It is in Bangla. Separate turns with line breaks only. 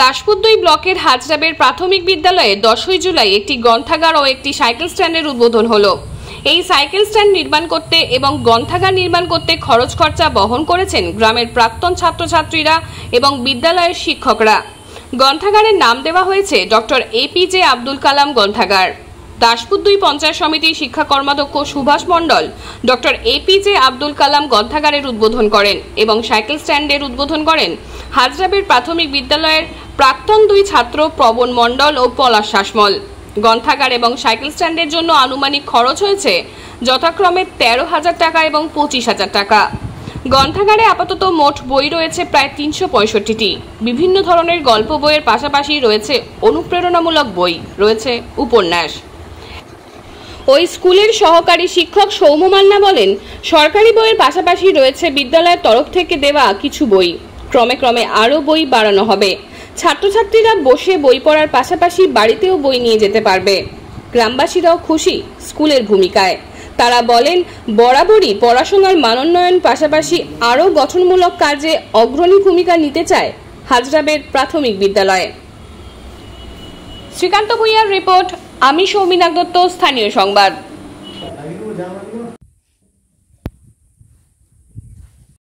দাসপুর-2 ব্লকের হাজরাবের প্রাথমিক বিদ্যালয়ে 10ই জুলাই একটি গ্রন্থাগার ও একটি সাইকেল স্ট্যান্ডের উদ্বোধন হলো। এই সাইকেল স্ট্যান্ড নির্মাণ করতে এবং গ্রন্থাগার নির্মাণ করতে খরচ খরচা বহন করেছেন গ্রামের প্রাক্তন ছাত্রছাত্রীরা এবং বিদ্যালয়ের শিক্ষকরা। গ্রন্থাগারের নাম দেওয়া হয়েছে ডক্টর এপিজে আব্দুল কালাম গ্রন্থাগার। দাসপুর-2 পঞ্চায়েত সমিতির শিক্ষা কর্মাধ্যক্ষ সুভাষ মণ্ডল ডক্টর এপিজে আব্দুল কালাম গ্রন্থাগারের উদ্বোধন করেন এবং সাইকেল স্ট্যান্ডের উদ্বোধন করেন হাজরাবের প্রাথমিক বিদ্যালয়ের প্রাক্তন 2 ছাত্র প্রবণ মণ্ডল ও পলাশ শাসমল। গ্রন্থাগার এবং সাইকেল স্ট্যান্ডের জন্য আনুমানিক খরচ হয়েছে যথাক্রমে 13,000 টাকা এবং 25,000 টাকা। গ্রন্থাগারে আপাতত মোট বই রয়েছে প্রায় 365টি। বিভিন্ন ধরনের গল্প বইয়ের পাশাপাশি রয়েছে অনুপ্রেরণামূলক বই, রয়েছে উপন্যাস। ওই স্কুলের সহকারী শিক্ষক সৌম্য মান্না বলেন, সরকারি বইয়ের পাশাপাশি রয়েছে বিদ্যালয়ের তরফ থেকে দেওয়া কিছু বই। ক্রমে ক্রমে আরও বই বাড়ানো হবে। ছাত্রছাত্রীরা বসে বই পড়ার পাশাপাশি বাড়িতেও বই নিয়ে যেতে পারবে। গ্রামবাসীরাও খুশি স্কুলের ভূমিকায়। তারা বলেন, বরাবরই পড়াশোনার মানোন্নয়ন পাশাপাশি আরও গঠনমূলক কাজে অগ্রণী ভূমিকা নিতে চায় হাজরাবের প্রাথমিক বিদ্যালয়ে। শ্রীকান্ত ভূঁইয়ার রিপোর্ট, আমি সৌমিনাক দত্ত, স্থানীয় সংবাদ।